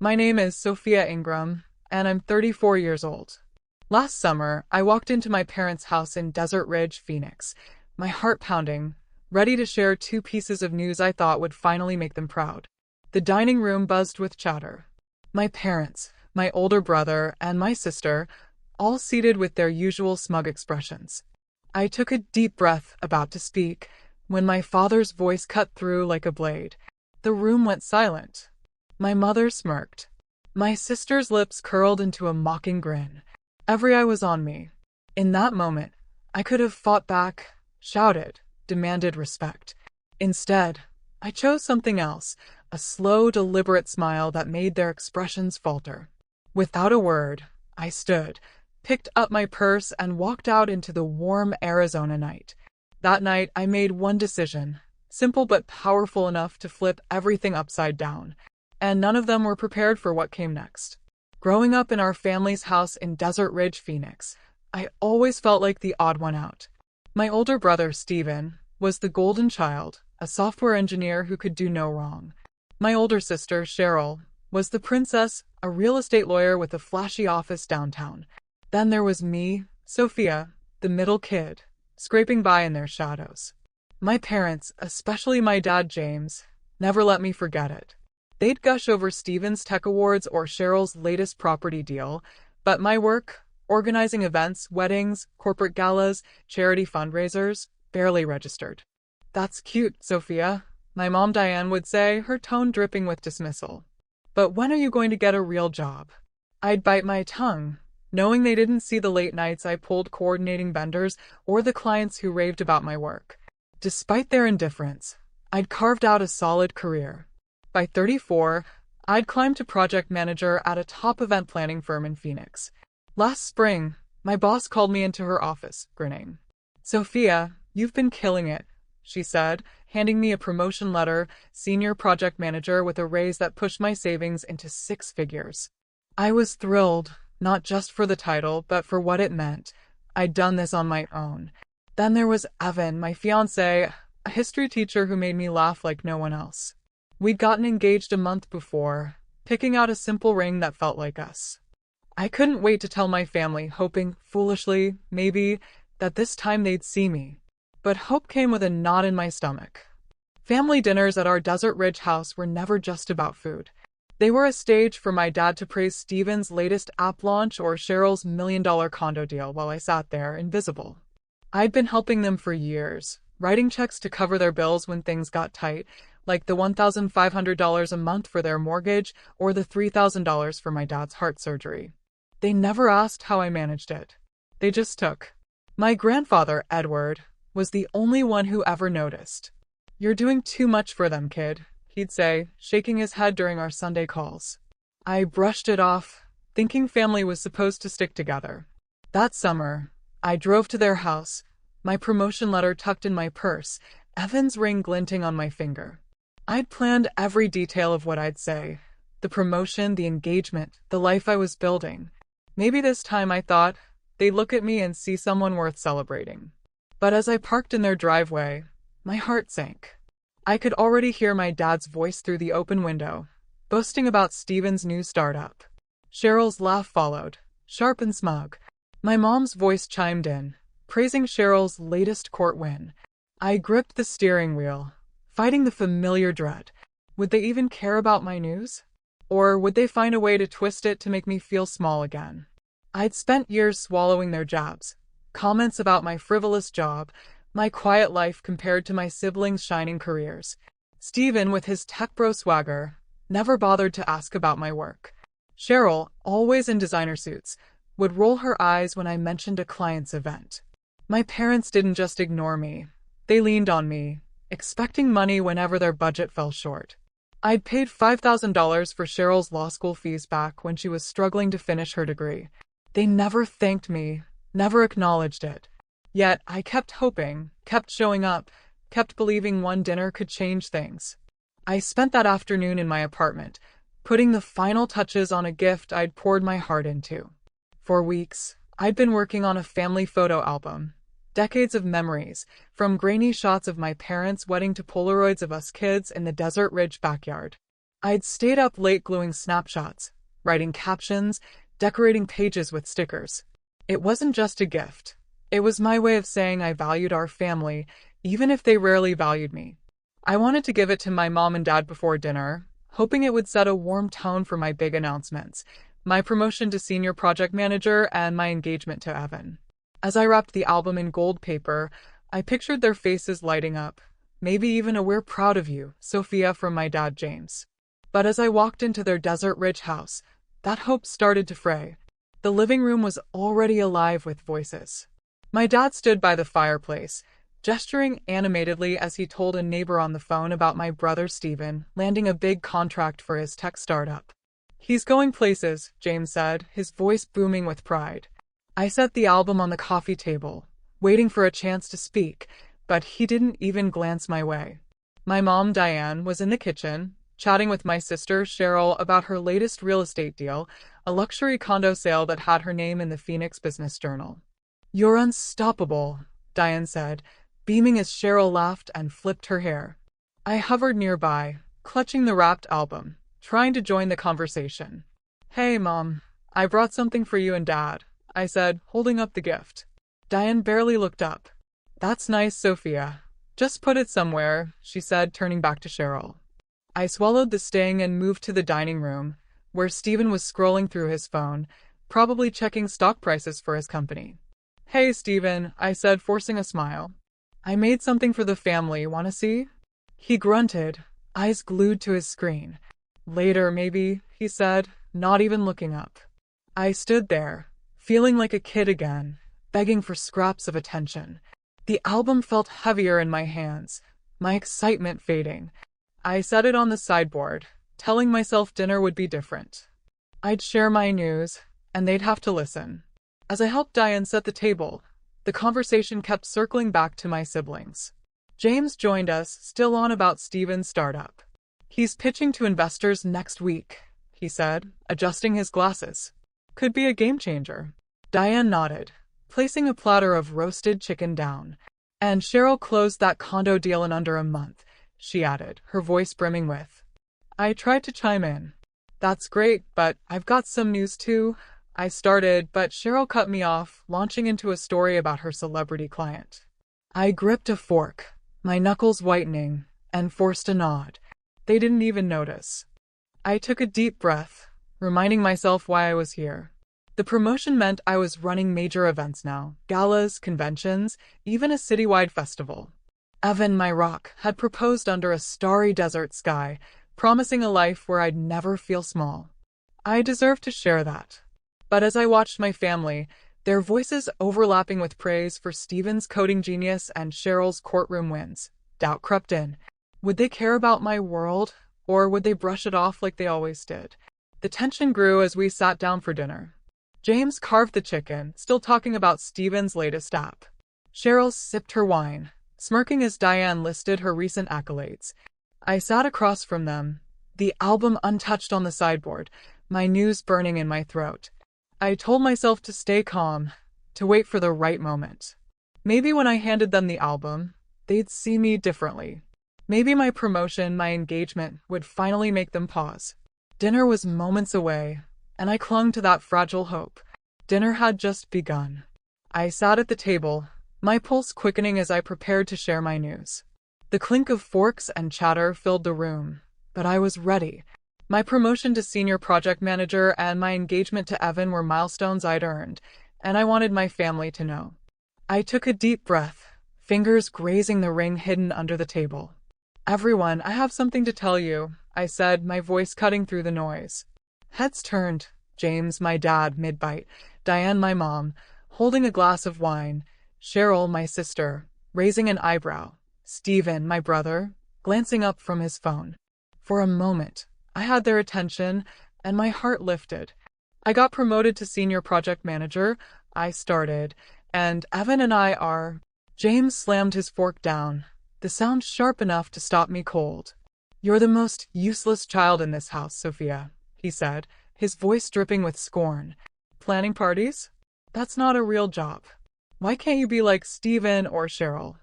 My name is Sophia Ingram, and I'm 34 years old. Last summer, I walked into my parents' house in Desert Ridge, Phoenix, my heart pounding, ready to share two pieces of news I thought would finally make them proud. The dining room buzzed with chatter. My parents, my older brother, and my sister, all seated with their usual smug expressions. I took a deep breath, about to speak, when my father's voice cut through like a blade. The room went silent. My mother smirked. My sister's lips curled into a mocking grin. Every eye was on me. In that moment, I could have fought back, shouted, demanded respect. Instead, I chose something else, a slow, deliberate smile that made their expressions falter. Without a word, I stood, picked up my purse, and walked out into the warm Arizona night. That night, I made one decision, simple but powerful enough to flip everything upside down, and none of them were prepared for what came next. Growing up in our family's house in Desert Ridge, Phoenix, I always felt like the odd one out. My older brother, Steven, was the golden child, a software engineer who could do no wrong. My older sister, Cheryl, was the princess, a real estate lawyer with a flashy office downtown. Then there was me, Sophia, the middle kid, scraping by in their shadows. My parents, especially my dad James, never let me forget it. They'd gush over Steven's tech awards or Cheryl's latest property deal, but my work, organizing events, weddings, corporate galas, charity fundraisers, barely registered. "That's cute, Sophia," my mom Diane would say, her tone dripping with dismissal. "But when are you going to get a real job?" I'd bite my tongue, knowing they didn't see the late nights I pulled coordinating vendors or the clients who raved about my work. Despite their indifference, I'd carved out a solid career. By 34, I'd climbed to project manager at a top event planning firm in Phoenix. Last spring, my boss called me into her office, grinning. "Sophia, you've been killing it," she said, handing me a promotion letter, senior project manager, with a raise that pushed my savings into six figures. I was thrilled, not just for the title, but for what it meant. I'd done this on my own. Then there was Evan, my fiancé, a history teacher who made me laugh like no one else. We'd gotten engaged a month before, picking out a simple ring that felt like us. I couldn't wait to tell my family, hoping, foolishly, maybe, that this time they'd see me. But hope came with a knot in my stomach. Family dinners at our Desert Ridge house were never just about food. They were a stage for my dad to praise Steven's latest app launch or Cheryl's $1 million condo deal while I sat there, invisible. I'd been helping them for years, writing checks to cover their bills when things got tight, like the $1,500 a month for their mortgage or the $3,000 for my dad's heart surgery. They never asked how I managed it. They just took. My grandfather, Edward, was the only one who ever noticed. "You're doing too much for them, kid," he'd say, shaking his head during our Sunday calls. I brushed it off, thinking family was supposed to stick together. That summer, I drove to their house, my promotion letter tucked in my purse, Evan's ring glinting on my finger. I'd planned every detail of what I'd say. The promotion, the engagement, the life I was building. Maybe this time, I thought, they'd look at me and see someone worth celebrating. But as I parked in their driveway, my heart sank. I could already hear my dad's voice through the open window, boasting about Steven's new startup. Cheryl's laugh followed, sharp and smug. My mom's voice chimed in, praising Cheryl's latest court win. I gripped the steering wheel, fighting the familiar dread. Would they even care about my news? Or would they find a way to twist it to make me feel small again? I'd spent years swallowing their jabs, comments about my frivolous job, my quiet life compared to my siblings' shining careers. Steven, with his tech bro swagger, never bothered to ask about my work. Cheryl, always in designer suits, would roll her eyes when I mentioned a client's event. My parents didn't just ignore me. They leaned on me, expecting money whenever their budget fell short. I'd paid $5,000 for Cheryl's law school fees back when she was struggling to finish her degree. They never thanked me, never acknowledged it. Yet I kept hoping, kept showing up, kept believing one dinner could change things. I spent that afternoon in my apartment, putting the final touches on a gift I'd poured my heart into. For weeks, I'd been working on a family photo album. Decades of memories, from grainy shots of my parents' wedding to Polaroids of us kids in the Desert Ridge backyard. I'd stayed up late gluing snapshots, writing captions, decorating pages with stickers. It wasn't just a gift. It was my way of saying I valued our family, even if they rarely valued me. I wanted to give it to my mom and dad before dinner, hoping it would set a warm tone for my big announcements, my promotion to senior project manager and my engagement to Evan. As I wrapped the album in gold paper, I pictured their faces lighting up, maybe even a "We're proud of you, Sophia" from my dad James. But as I walked into their Desert Ridge house, that hope started to fray. The living room was already alive with voices. My dad stood by the fireplace, gesturing animatedly as he told a neighbor on the phone about my brother Stephen landing a big contract for his tech startup. "He's going places," James said, his voice booming with pride. I set the album on the coffee table, waiting for a chance to speak, but he didn't even glance my way. My mom, Diane, was in the kitchen, chatting with my sister, Cheryl, about her latest real estate deal, a luxury condo sale that had her name in the Phoenix Business Journal. "You're unstoppable," Diane said, beaming as Cheryl laughed and flipped her hair. I hovered nearby, clutching the wrapped album, trying to join the conversation. "Hey, Mom, I brought something for you and Dad," I said, holding up the gift. Diane barely looked up. "That's nice, Sophia. Just put it somewhere," she said, turning back to Cheryl. I swallowed the sting and moved to the dining room, where Stephen was scrolling through his phone, probably checking stock prices for his company. "Hey, Stephen," I said, forcing a smile. "I made something for the family. Want to see?" He grunted, eyes glued to his screen. "Later, maybe," he said, not even looking up. I stood there, feeling like a kid again, begging for scraps of attention. The album felt heavier in my hands, my excitement fading. I set it on the sideboard, telling myself dinner would be different. I'd share my news, and they'd have to listen. As I helped Diane set the table, the conversation kept circling back to my siblings. James joined us, still on about Stephen's startup. "He's pitching to investors next week," he said, adjusting his glasses. "Could be a game changer." Diane nodded, placing a platter of roasted chicken down. "And Cheryl closed that condo deal in under a month," she added, her voice brimming with. I tried to chime in. "That's great, but I've got some news too," I started, but Cheryl cut me off, launching into a story about her celebrity client. I gripped a fork, my knuckles whitening, and forced a nod. They didn't even notice. I took a deep breath, reminding myself why I was here. The promotion meant I was running major events now, galas, conventions, even a citywide festival. Evan, my rock, had proposed under a starry desert sky, promising a life where I'd never feel small. I deserved to share that. But as I watched my family, their voices overlapping with praise for Stephen's coding genius and Cheryl's courtroom wins, doubt crept in. Would they care about my world, or would they brush it off like they always did? The tension grew as we sat down for dinner. James carved the chicken, still talking about Stephen's latest app. Cheryl sipped her wine, smirking as Diane listed her recent accolades. I sat across from them, the album untouched on the sideboard, my news burning in my throat. I told myself to stay calm, to wait for the right moment. Maybe when I handed them the album, they'd see me differently. Maybe my promotion, my engagement, would finally make them pause. Dinner was moments away, and I clung to that fragile hope. Dinner had just begun. I sat at the table, my pulse quickening as I prepared to share my news. The clink of forks and chatter filled the room, but I was ready. My promotion to senior project manager and my engagement to Evan were milestones I'd earned, and I wanted my family to know. I took a deep breath, fingers grazing the ring hidden under the table. "Everyone, I have something to tell you," I said, my voice cutting through the noise. Heads turned, James, my dad, mid-bite, Diane, my mom, holding a glass of wine, Cheryl, my sister, raising an eyebrow, Stephen, my brother, glancing up from his phone. For a moment, I had their attention, and my heart lifted. "I got promoted to senior project manager," I started, "and Evan and I are—" James slammed his fork down, the sound sharp enough to stop me cold. "You're the most useless child in this house, Sophia," he said, his voice dripping with scorn. "Planning parties? That's not a real job. Why can't you be like Stephen or Cheryl?"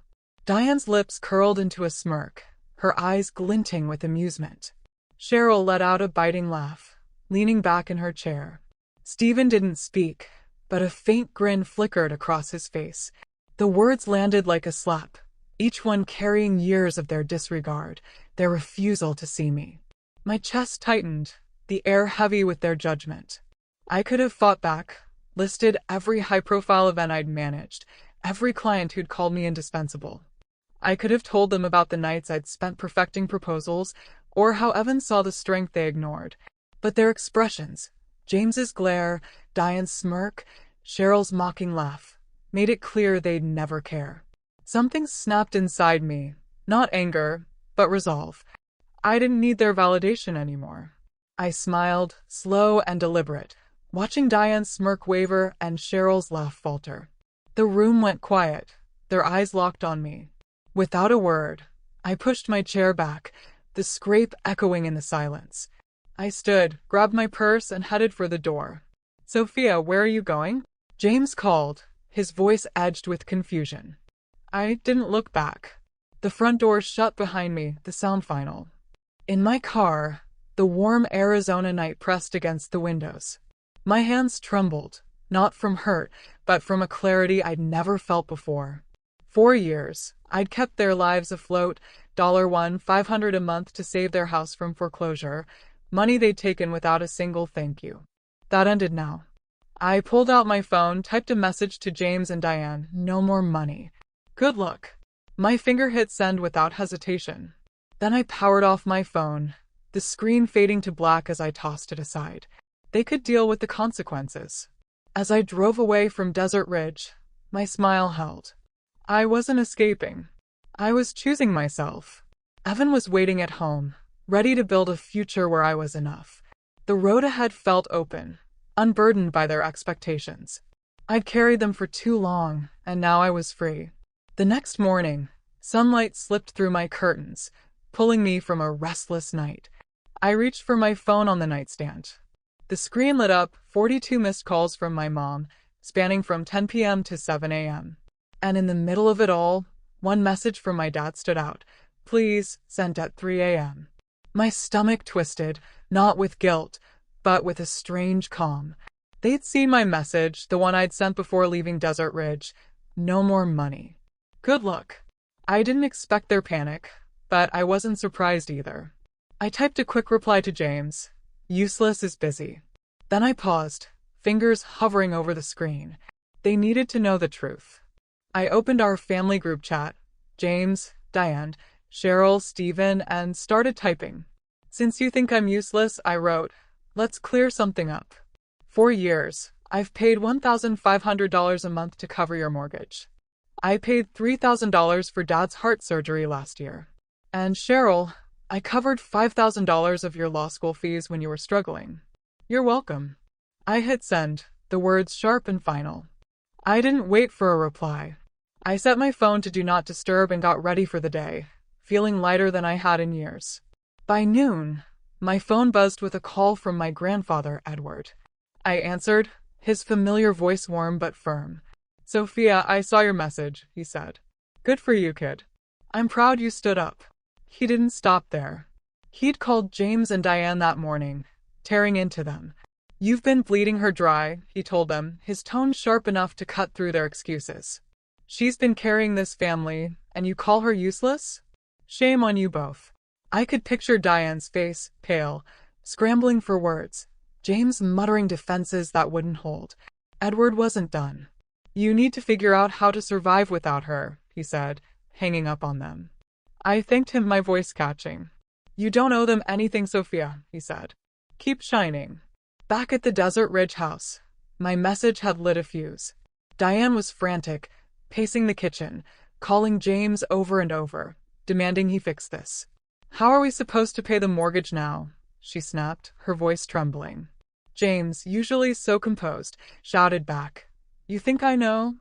Diane's lips curled into a smirk, her eyes glinting with amusement. Cheryl let out a biting laugh, leaning back in her chair. Stephen didn't speak, but a faint grin flickered across his face. The words landed like a slap, each one carrying years of their disregard, their refusal to see me. My chest tightened, the air heavy with their judgment. I could have fought back, listed every high-profile event I'd managed, every client who'd called me indispensable. I could have told them about the nights I'd spent perfecting proposals, or how Evan saw the strength they ignored. But their expressions, James's glare, Diane's smirk, Cheryl's mocking laugh, made it clear they'd never care. Something snapped inside me, not anger, but resolve. I didn't need their validation anymore. I smiled, slow and deliberate, watching Diane's smirk waver and Cheryl's laugh falter. The room went quiet, their eyes locked on me. Without a word, I pushed my chair back, the scrape echoing in the silence. I stood, grabbed my purse, and headed for the door. "Sophia, where are you going?" James called, his voice edged with confusion. I didn't look back. The front door shut behind me, the sound final. In my car, the warm Arizona night pressed against the windows. My hands trembled, not from hurt, but from a clarity I'd never felt before. 4 years, I'd kept their lives afloat, $500 a month to save their house from foreclosure, money they'd taken without a single thank you. That ended now. I pulled out my phone, typed a message to James and Diane, no more money. Good luck. My finger hit send without hesitation. Then I powered off my phone, the screen fading to black as I tossed it aside. They could deal with the consequences. As I drove away from Desert Ridge, my smile held. I wasn't escaping. I was choosing myself. Evan was waiting at home, ready to build a future where I was enough. The road ahead felt open, unburdened by their expectations. I'd carried them for too long, and now I was free. The next morning, sunlight slipped through my curtains, pulling me from a restless night. I reached for my phone on the nightstand. The screen lit up, 42 missed calls from my mom, spanning from 10 p.m. to 7 a.m. And in the middle of it all, one message from my dad stood out. Please, sent at 3 a.m. My stomach twisted, not with guilt, but with a strange calm. They'd seen my message, the one I'd sent before leaving Desert Ridge. No more money. Good luck. I didn't expect their panic, but I wasn't surprised either. I typed a quick reply to James. Useless is busy. Then I paused, fingers hovering over the screen. They needed to know the truth. I opened our family group chat, James, Diane, Cheryl, Stephen, and started typing. Since you think I'm useless, I wrote, let's clear something up. 4 years, I've paid $1,500 a month to cover your mortgage. I paid $3,000 for Dad's heart surgery last year. And Cheryl, I covered $5,000 of your law school fees when you were struggling. You're welcome. I hit send, the words sharp and final. I didn't wait for a reply. I set my phone to do not disturb and got ready for the day, feeling lighter than I had in years. By noon, my phone buzzed with a call from my grandfather, Edward. I answered, his familiar voice warm but firm. Sophia, I saw your message, he said. Good for you, kid. I'm proud you stood up. He didn't stop there. He'd called James and Diane that morning, tearing into them. You've been bleeding her dry, he told them, his tone sharp enough to cut through their excuses. She's been carrying this family, and you call her useless? Shame on you both. I could picture Diane's face, pale, scrambling for words. James muttering defenses that wouldn't hold. Edward wasn't done. You need to figure out how to survive without her, he said, hanging up on them. I thanked him, my voice catching. You don't owe them anything, Sophia, he said. Keep shining. Back at the Desert Ridge house, my message had lit a fuse. Diane was frantic, pacing the kitchen, calling James over and over, demanding he fix this. How are we supposed to pay the mortgage now? She snapped, her voice trembling. James, usually so composed, shouted back. You think I know?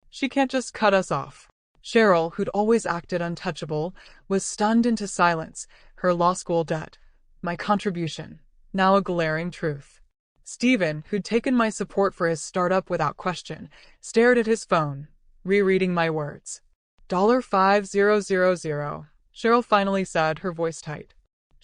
She can't just cut us off. Cheryl, who'd always acted untouchable, was stunned into silence, her law school debt, my contribution, now a glaring truth. Stephen, who'd taken my support for his startup without question, stared at his phone, rereading my words. $5,000, Cheryl finally said, her voice tight.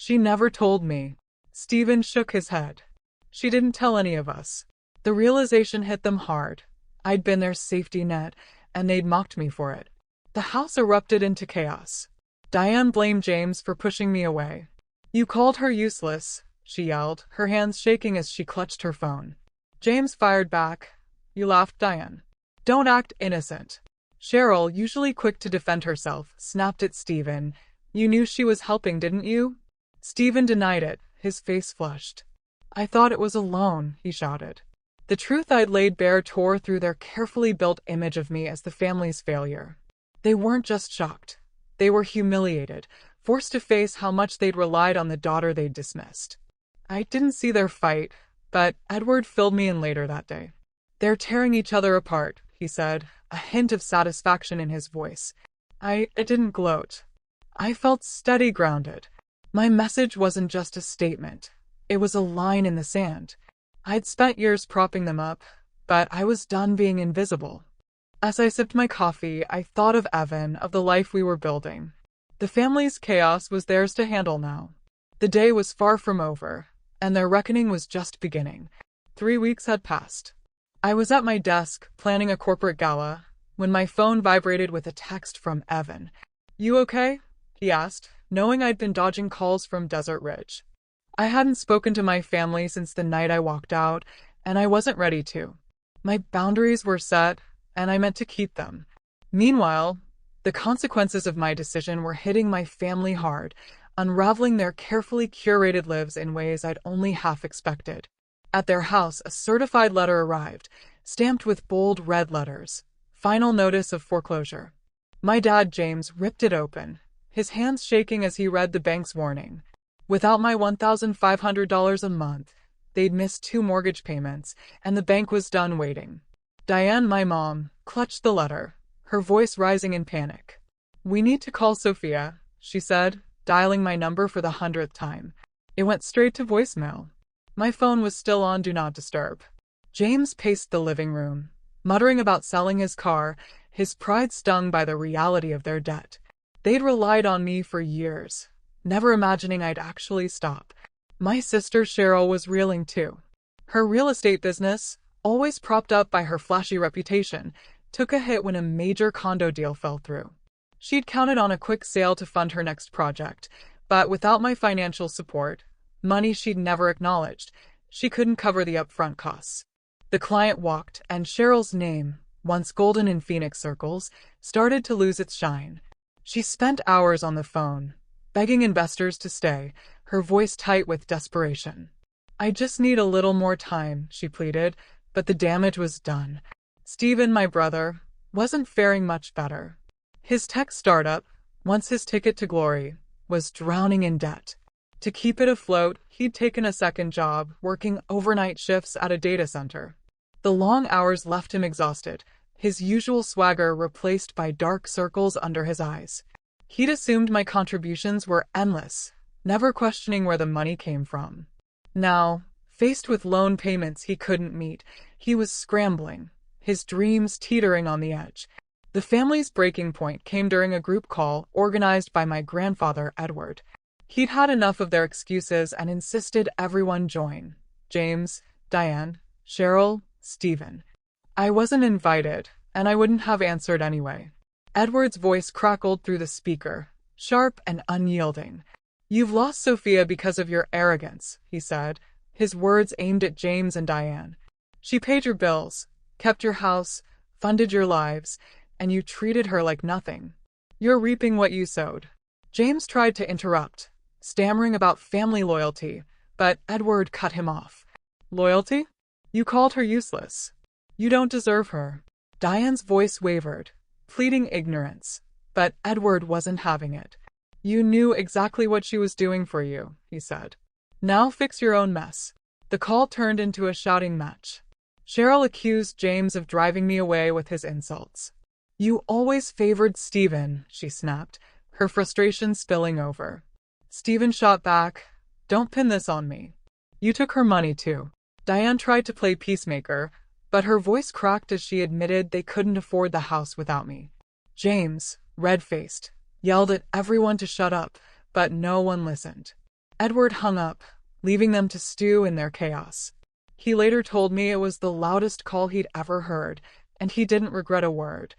She never told me. Stephen shook his head. She didn't tell any of us. The realization hit them hard. I'd been their safety net, and they'd mocked me for it. The house erupted into chaos. Diane blamed James for pushing me away. You called her useless, she yelled, her hands shaking as she clutched her phone. James fired back. You laughed, Diane. Don't act innocent. Cheryl, usually quick to defend herself, snapped at Stephen. You knew she was helping, didn't you? Stephen denied it, his face flushed. I thought it was a loan, he shouted. The truth I'd laid bare tore through their carefully built image of me as the family's failure. They weren't just shocked. They were humiliated, forced to face how much they'd relied on the daughter they'd dismissed. I didn't see their fight, but Edward filled me in later that day. They're tearing each other apart, he said, a hint of satisfaction in his voice. I didn't gloat. I felt steady, grounded. My message wasn't just a statement. It was a line in the sand. I'd spent years propping them up, but I was done being invisible. As I sipped my coffee, I thought of Evan, of the life we were building. The family's chaos was theirs to handle now. The day was far from over, and their reckoning was just beginning. 3 weeks had passed. I was at my desk, planning a corporate gala, when my phone vibrated with a text from Evan. You okay? He asked, knowing I'd been dodging calls from Desert Ridge. I hadn't spoken to my family since the night I walked out, and I wasn't ready to. My boundaries were set, and I meant to keep them. Meanwhile, the consequences of my decision were hitting my family hard, unraveling their carefully curated lives in ways I'd only half expected. At their house, a certified letter arrived, stamped with bold red letters. Final notice of foreclosure. My dad, James, ripped it open, his hands shaking as he read the bank's warning. Without my $1,500 a month, they'd missed 2 mortgage payments, and the bank was done waiting. Diane, my mom, clutched the letter, her voice rising in panic. We need to call Sophia, she said, dialing my number for the 100th time. It went straight to voicemail. My phone was still on Do Not Disturb. James paced the living room, muttering about selling his car, his pride stung by the reality of their debt. They'd relied on me for years, never imagining I'd actually stop. My sister Cheryl was reeling too. Her real estate business, always propped up by her flashy reputation, took a hit when a major condo deal fell through. She'd counted on a quick sale to fund her next project, but without my financial support, money she'd never acknowledged, she couldn't cover the upfront costs. The client walked, and Cheryl's name, once golden in Phoenix circles, started to lose its shine. She spent hours on the phone, begging investors to stay, her voice tight with desperation. I just need a little more time, she pleaded, but the damage was done. Stephen, my brother, wasn't faring much better. His tech startup, once his ticket to glory, was drowning in debt. To keep it afloat, he'd taken a second job, working overnight shifts at a data center. The long hours left him exhausted, his usual swagger replaced by dark circles under his eyes. He'd assumed my contributions were endless, never questioning where the money came from. Now, faced with loan payments he couldn't meet, he was scrambling, his dreams teetering on the edge. The family's breaking point came during a group call organized by my grandfather, Edward. He'd had enough of their excuses and insisted everyone join. James, Diane, Cheryl, Stephen. I wasn't invited, and I wouldn't have answered anyway. Edward's voice crackled through the speaker, sharp and unyielding. You've lost Sophia because of your arrogance, he said, his words aimed at James and Diane. She paid your bills, kept your house, funded your lives, and you treated her like nothing. You're reaping what you sowed. James tried to interrupt, stammering about family loyalty, but Edward cut him off. Loyalty? You called her useless. You don't deserve her. Diane's voice wavered, pleading ignorance, but Edward wasn't having it. You knew exactly what she was doing for you, he said. Now fix your own mess. The call turned into a shouting match. Cheryl accused James of driving me away with his insults. You always favored Stephen, she snapped, her frustration spilling over. Stephen shot back, Don't pin this on me. You took her money too. Diane tried to play peacemaker, but her voice cracked as she admitted they couldn't afford the house without me. James, red-faced, yelled at everyone to shut up, but no one listened. Edward hung up, leaving them to stew in their chaos. He later told me it was the loudest call he'd ever heard, and he didn't regret a word.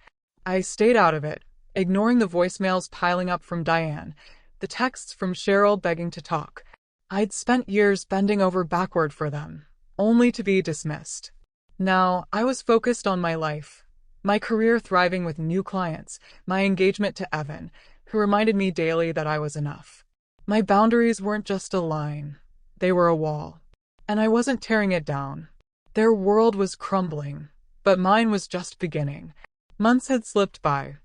I stayed out of it, ignoring the voicemails piling up from Diane, the texts from Cheryl begging to talk. I'd spent years bending over backward for them, only to be dismissed. Now, I was focused on my life, my career thriving with new clients, my engagement to Evan, who reminded me daily that I was enough. My boundaries weren't just a line, they were a wall. And I wasn't tearing it down. Their world was crumbling, but mine was just beginning. Months had slipped by.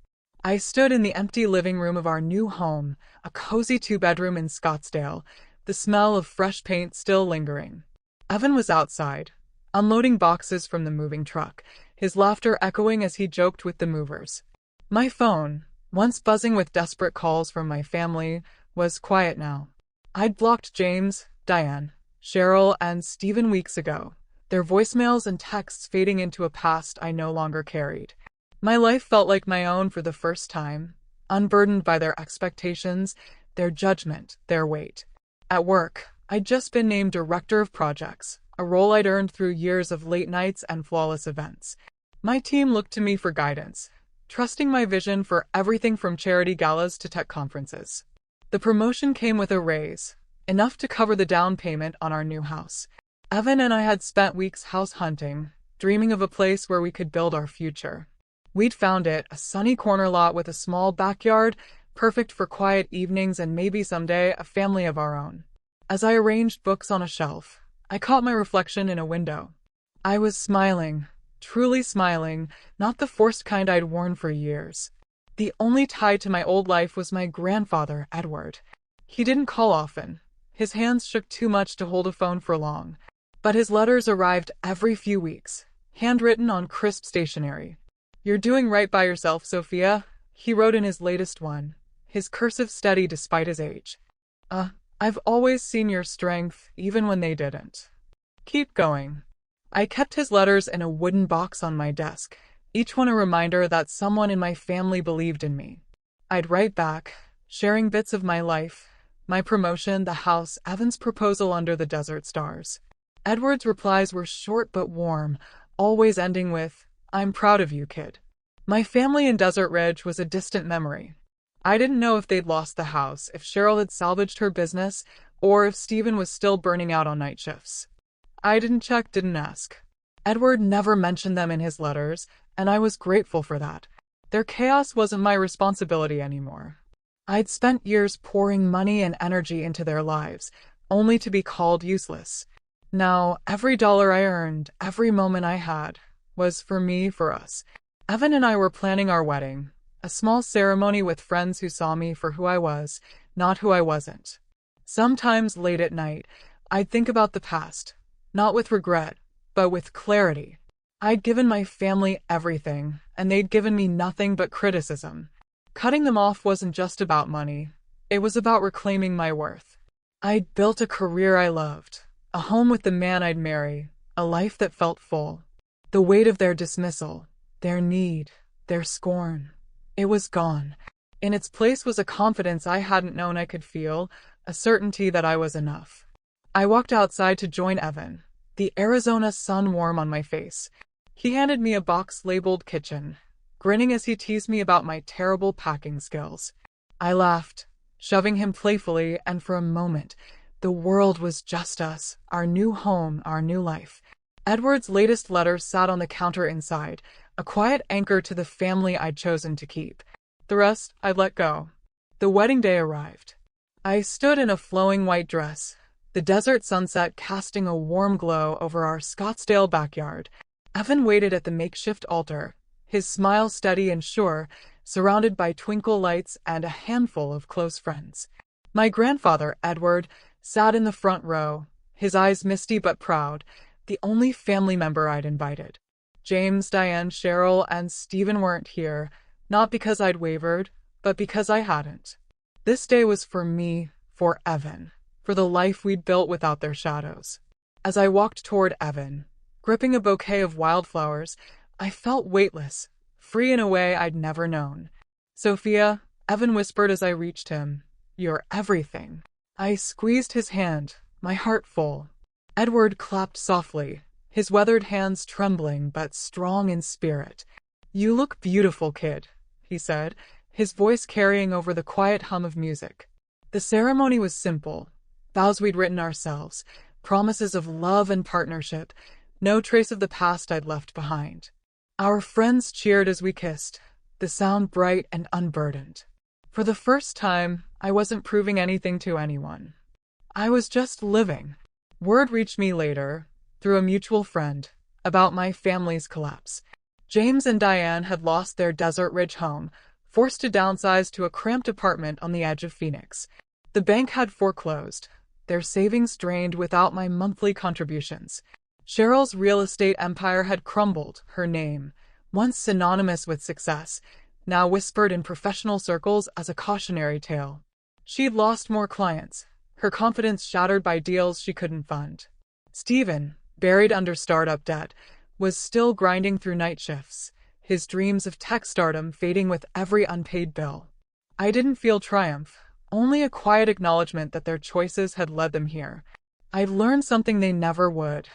I stood in the empty living room of our new home, a cozy two-bedroom in Scottsdale, the smell of fresh paint still lingering. Evan was outside, unloading boxes from the moving truck, his laughter echoing as he joked with the movers. My phone, once buzzing with desperate calls from my family, was quiet now. I'd blocked James, Diane, Cheryl, and Stephen weeks ago, their voicemails and texts fading into a past I no longer carried. My life felt like my own for the first time, unburdened by their expectations, their judgment, their weight. At work, I'd just been named Director of Projects, a role I'd earned through years of late nights and flawless events. My team looked to me for guidance, trusting my vision for everything from charity galas to tech conferences. The promotion came with a raise, enough to cover the down payment on our new house. Evan and I had spent weeks house hunting, dreaming of a place where we could build our future. We'd found it, a sunny corner lot with a small backyard, perfect for quiet evenings and maybe someday a family of our own. As I arranged books on a shelf, I caught my reflection in a window. I was smiling, truly smiling, not the forced kind I'd worn for years. The only tie to my old life was my grandfather, Edward. He didn't call often. His hands shook too much to hold a phone for long. But his letters arrived every few weeks, handwritten on crisp stationery. "You're doing right by yourself, Sophia," he wrote in his latest one, his cursive steady despite his age. I've always seen your strength, even when they didn't. Keep going." I kept his letters in a wooden box on my desk, each one a reminder that someone in my family believed in me. I'd write back, sharing bits of my life, my promotion, the house, Evan's proposal under the desert stars. Edward's replies were short but warm, always ending with, "I'm proud of you, kid." My family in Desert Ridge was a distant memory. I didn't know if they'd lost the house, if Cheryl had salvaged her business, or if Stephen was still burning out on night shifts. I didn't check, didn't ask. Edward never mentioned them in his letters, and I was grateful for that. Their chaos wasn't my responsibility anymore. I'd spent years pouring money and energy into their lives, only to be called useless. Now, every dollar I earned, every moment I had, was for me, for us. Evan and I were planning our wedding, a small ceremony with friends who saw me for who I was, not who I wasn't. Sometimes late at night, I'd think about the past, not with regret, but with clarity. I'd given my family everything, and they'd given me nothing but criticism. Cutting them off wasn't just about money. It was about reclaiming my worth. I'd built a career I loved, a home with the man I'd marry, a life that felt full. The weight of their dismissal, their need, their scorn, it was gone. In its place was a confidence I hadn't known I could feel, a certainty that I was enough. I walked outside to join Evan, the Arizona sun warm on my face. He handed me a box labeled kitchen, grinning as he teased me about my terrible packing skills. I laughed, shoving him playfully, and for a moment, the world was just us, our new home, our new life. Edward's latest letter sat on the counter inside, a quiet anchor to the family I'd chosen to keep. The rest I'd let go. The wedding day arrived. I stood in a flowing white dress, the desert sunset casting a warm glow over our Scottsdale backyard. Evan waited at the makeshift altar, his smile steady and sure, surrounded by twinkle lights and a handful of close friends. My grandfather, Edward, sat in the front row, his eyes misty but proud, the only family member I'd invited. James, Diane, Cheryl, and Stephen weren't here, not because I'd wavered, but because I hadn't. This day was for me, for Evan, for the life we'd built without their shadows. As I walked toward Evan, gripping a bouquet of wildflowers, I felt weightless, free in a way I'd never known. "Sophia," Evan whispered as I reached him, "you're everything." I squeezed his hand, my heart full. Edward clapped softly, his weathered hands trembling but strong in spirit. "You look beautiful, kid," he said, his voice carrying over the quiet hum of music. The ceremony was simple, vows we'd written ourselves, promises of love and partnership, no trace of the past I'd left behind. Our friends cheered as we kissed, the sound bright and unburdened. For the first time, I wasn't proving anything to anyone. I was just living. Word reached me later, through a mutual friend, about my family's collapse. James and Diane had lost their Desert Ridge home, forced to downsize to a cramped apartment on the edge of Phoenix. The bank had foreclosed, their savings drained without my monthly contributions. Cheryl's real estate empire had crumbled, her name, once synonymous with success, now whispered in professional circles as a cautionary tale. She'd lost more clients, her confidence shattered by deals she couldn't fund. Stephen, buried under startup debt, was still grinding through night shifts, his dreams of tech stardom fading with every unpaid bill. I didn't feel triumph, only a quiet acknowledgement that their choices had led them here. I'd learned something they never would.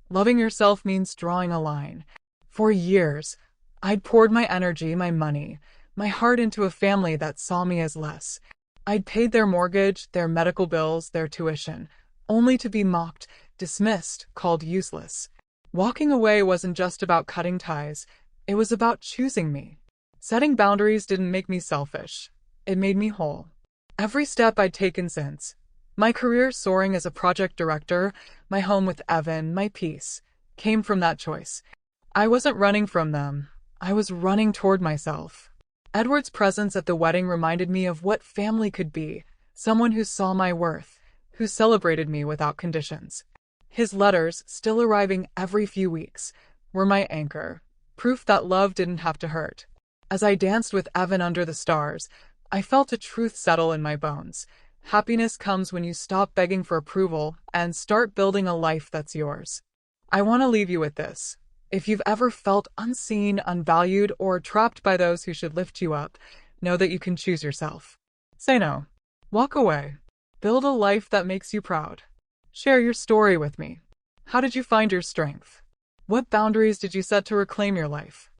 Loving yourself means drawing a line. For years, I'd poured my energy, my money, my heart into a family that saw me as less. I'd paid their mortgage, their medical bills, their tuition, only to be mocked, dismissed, called useless. Walking away wasn't just about cutting ties, it was about choosing me. Setting boundaries didn't make me selfish, it made me whole. Every step I'd taken since, my career soaring as a project director, my home with Evan, my peace, came from that choice. I wasn't running from them, I was running toward myself. Edward's presence at the wedding reminded me of what family could be, someone who saw my worth, who celebrated me without conditions. His letters, still arriving every few weeks, were my anchor, proof that love didn't have to hurt. As I danced with Evan under the stars, I felt a truth settle in my bones. Happiness comes when you stop begging for approval and start building a life that's yours. I want to leave you with this. If you've ever felt unseen, unvalued, or trapped by those who should lift you up, know that you can choose yourself. Say no. Walk away. Build a life that makes you proud. Share your story with me. How did you find your strength? What boundaries did you set to reclaim your life?